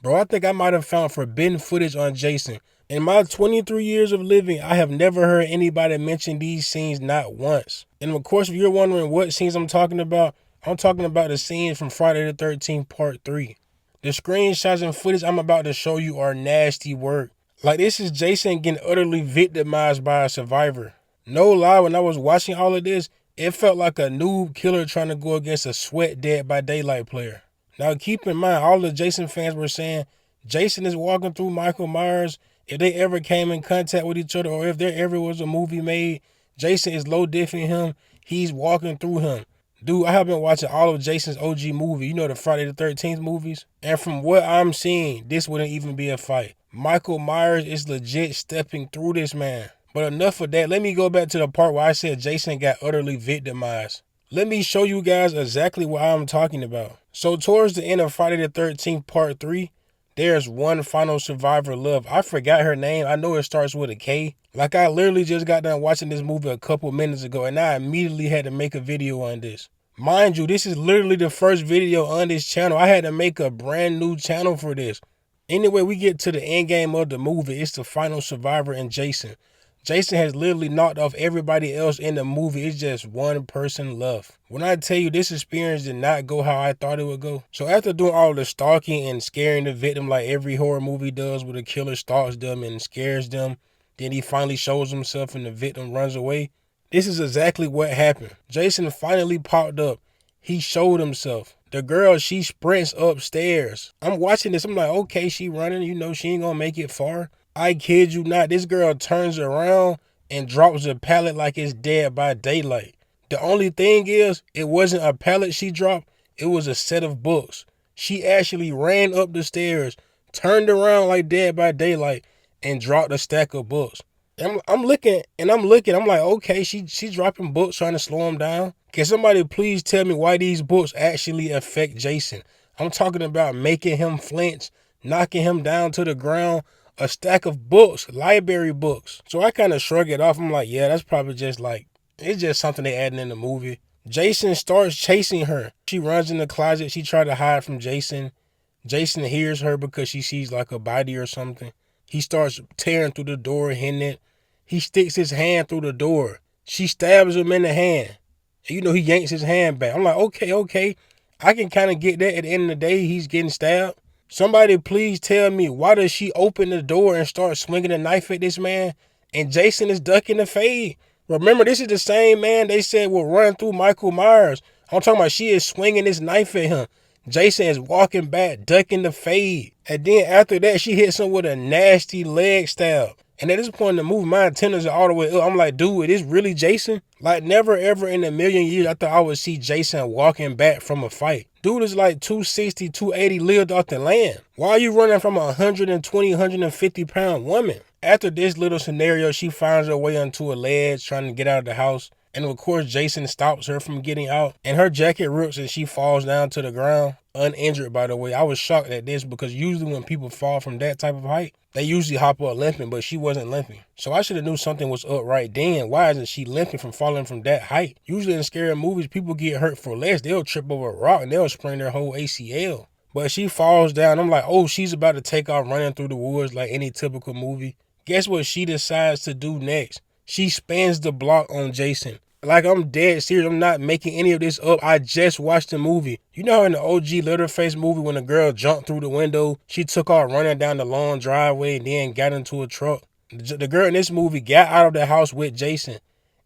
Bro, I think I might have found forbidden footage on Jason. In my 23 years of living, I have never heard anybody mention these scenes not once. And of course, if you're wondering what scenes I'm talking about the scenes from Friday the 13th Part 3. The screenshots and footage I'm about to show you are nasty work. Like, this is Jason getting utterly victimized by a survivor. No lie, when I was watching all of this, it felt like a noob killer trying to go against a sweat Dead by Daylight player. Now keep in mind, all the Jason fans were saying Jason is walking through Michael Myers. If they ever came in contact with each other, or if there ever was a movie made, Jason is low diffing him. He's walking through him. Dude, I have been watching all of Jason's OG movie, you know, the Friday the 13th movies. And from what I'm seeing, this wouldn't even be a fight. Michael Myers is legit stepping through this man. But enough of that. Let me go back to the part where I said Jason got utterly victimized. Let me show you guys exactly what I'm talking about. So towards the end of Friday the 13th Part 3, there's one final survivor left. I forgot her name. I know it starts with a K. Like, I literally just got done watching this movie a couple minutes ago, and I immediately had to make a video on this. Mind you, this is literally the first video on this channel. I had to make a brand new channel for this. Anyway, we get to the end game of the movie. It's the final survivor and Jason. Jason has literally knocked off everybody else in the movie. It's just one person left. When I tell you, this experience did not go how I thought it would go. So after doing all the stalking and scaring the victim like every horror movie does, where the killer stalks them and scares them, then he finally shows himself and the victim runs away. This is exactly what happened. Jason finally popped up. He showed himself. The girl, she sprints upstairs. I'm watching this. I'm like, okay, she running. You know, she ain't gonna make it far. I kid you not, this girl turns around and drops a pallet like it's Dead by Daylight. The only thing is, it wasn't a pallet she dropped, it was a set of books. She actually ran up the stairs, turned around like Dead by Daylight, and dropped a stack of books. I'm looking, I'm like, okay, she dropping books trying to slow him down. Can somebody please tell me why these books actually affect Jason? I'm talking about making him flinch, knocking him down to the ground. A stack of books, library books. So I kind of shrug it off. I'm like, yeah, that's probably just like, it's just something they adding in the movie. Jason starts chasing her. She runs in the closet. She tried to hide from Jason. Jason hears her because she sees like a body or something. He starts tearing through the door, hitting it. He sticks his hand through the door. She stabs him in the hand. And you know, he yanks his hand back. I'm like, okay. I can kind of get that. At the end of the day, he's getting stabbed. Somebody please tell me, why does she open the door and start swinging a knife at this man? And Jason is ducking the fade. Remember, this is the same man they said will run through Michael Myers. I'm talking about she is swinging this knife at him. Jason is walking back, ducking the fade. And then after that, she hits him with a nasty leg stab. And at this point in the movie, my antennas are all the way up. I'm like, dude, it is really Jason? Like, never ever in a million years I thought I would see Jason walking back from a fight. Dude is like 260, 280 lived off the land. Why are you running from a 120, 150 pound woman? After this little scenario, she finds her way onto a ledge trying to get out of the house. And of course, Jason stops her from getting out. And her jacket rips and she falls down to the ground. Uninjured, by the way. I was shocked at this because usually when people fall from that type of height, they usually hop up limping, but she wasn't limping. So I should have knew something was up right then. Why isn't she limping from falling from that height? Usually in scary movies, people get hurt for less. They'll trip over a rock and they'll sprain their whole ACL. But she falls down. I'm like, oh, she's about to take off running through the woods like any typical movie. Guess what she decides to do next? She spins the block on Jason. Like, I'm dead serious. I'm not making any of this up. I just watched the movie. You know how in the OG Leatherface movie when a girl jumped through the window, she took off running down the long driveway and then got into a truck? The girl in this movie got out of the house with Jason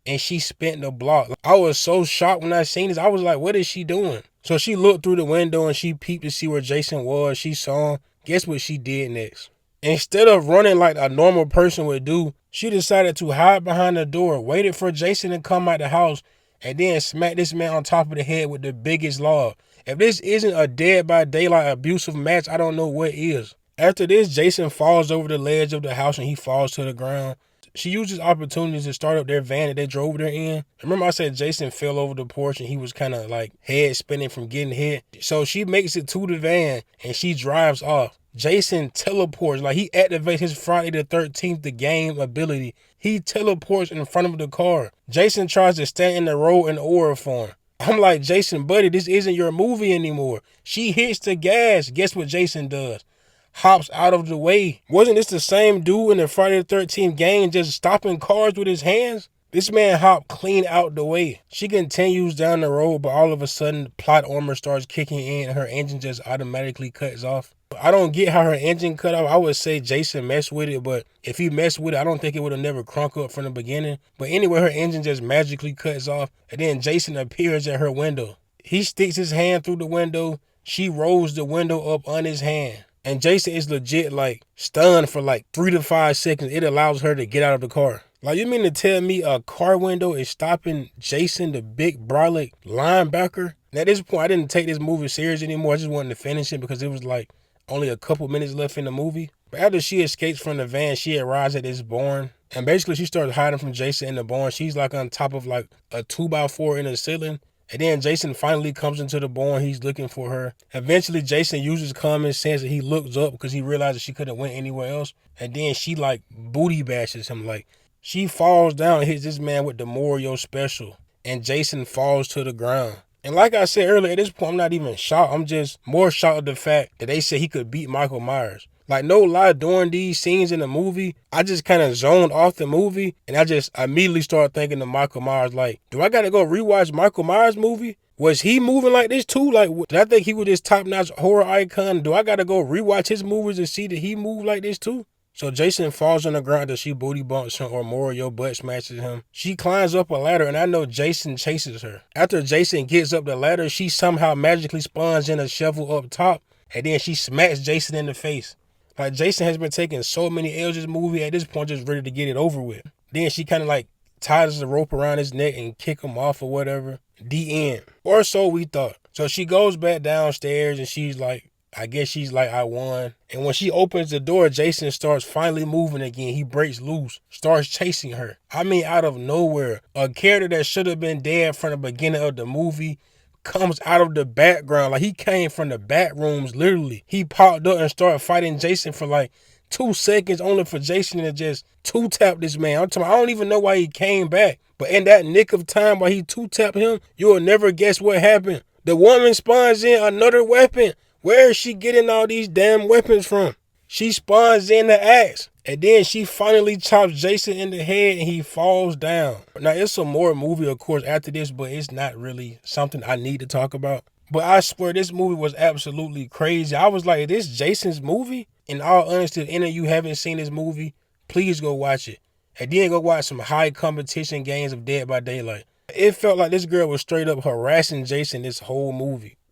and she spent the block. I was so shocked when I seen this. I was like, what is she doing? So she looked through the window and she peeped to see where Jason was. She saw him. Guess what she did next? Instead of running like a normal person would do, she decided to hide behind the door, waited for Jason to come out the house, and then smacked this man on top of the head with the biggest log. If this isn't a Dead by Daylight abusive match, I don't know what is. After this, Jason falls over the ledge of the house and he falls to the ground. She uses opportunities to start up their van that they drove there in. Remember I said Jason fell over the porch and he was kind of like head spinning from getting hit. So she makes it to the van and she drives off. Jason teleports, like he activates his Friday the 13th, the game ability. He teleports in front of the car. Jason tries to stand in the road in aura form. I'm like, Jason, buddy, this isn't your movie anymore. She hits the gas. Guess what Jason does? hops out of the way. Wasn't this the same dude in the Friday the 13th gang just stopping cars with his hands? This man hopped clean out the way. She continues down the road, but all of a sudden, plot armor starts kicking in and her engine just automatically cuts off. I don't get how her engine cut off. I would say Jason messed with it, but if he messed with it, I don't think it would have never crunk up from the beginning. But anyway, her engine just magically cuts off, and then Jason appears at her window. He sticks his hand through the window. She rolls the window up on his hand. And Jason is legit like stunned for like 3 to 5 seconds. It allows her to get out of the car. Like, you mean to tell me a car window is stopping Jason, the big brolic linebacker? And at this point, I didn't take this movie serious anymore. I just wanted to finish it because it was like only a couple minutes left in the movie. But after she escapes from the van, she arrives at this barn. And basically, she starts hiding from Jason in the barn. She's like on top of like a 2x4 in the ceiling. And then Jason finally comes into the barn. He's looking for her. Eventually, Jason uses common sense and he looks up because he realizes she couldn't went anywhere else. And then she like booty bashes him. Like, she falls down and hits this man with the Morio special. And Jason falls to the ground. And like I said earlier, at this point, I'm not even shocked. I'm just more shocked at the fact that they said he could beat Michael Myers. Like, no lie, during these scenes in the movie, I just kind of zoned off the movie. And I just immediately started thinking of Michael Myers. Like, do I got to go rewatch Michael Myers movie? Was he moving like this too? Like, did I think he was this top-notch horror icon? Do I got to go rewatch his movies and see that he moved like this too? So Jason falls on the ground as she booty bumps him or Morio butt smashes him. She climbs up a ladder and I know Jason chases her. After Jason gets up the ladder, she somehow magically spawns in a shovel up top and then she smacks Jason in the face. Like, Jason has been taking so many L's this movie, at this point just ready to get it over with. Then she kind of like ties the rope around his neck and kick him off or whatever. The end. Or so we thought. So she goes back downstairs and she's like, I guess she's like, I won. And when she opens the door, Jason starts finally moving again. He breaks loose, starts chasing her. I mean, out of nowhere, a character that should have been dead from the beginning of the movie comes out of the background. Like, he came from the back rooms, literally. He popped up and started fighting Jason for like 2 seconds, only for Jason to just two-tap this man. I don't even know why he came back. But in that nick of time while he two-tapped him, you'll never guess what happened. The woman spawns in another weapon. Where is she getting all these damn weapons from? She spawns in the axe. And then she finally chops Jason in the head and he falls down. Now, it's some more movie, of course, after this, but it's not really something I need to talk about. But I swear this movie was absolutely crazy. I was like, is this Jason's movie? In all honesty, if any of you haven't seen this movie, please go watch it. And then go watch some high competition games of Dead by Daylight. It felt like this girl was straight up harassing Jason this whole movie.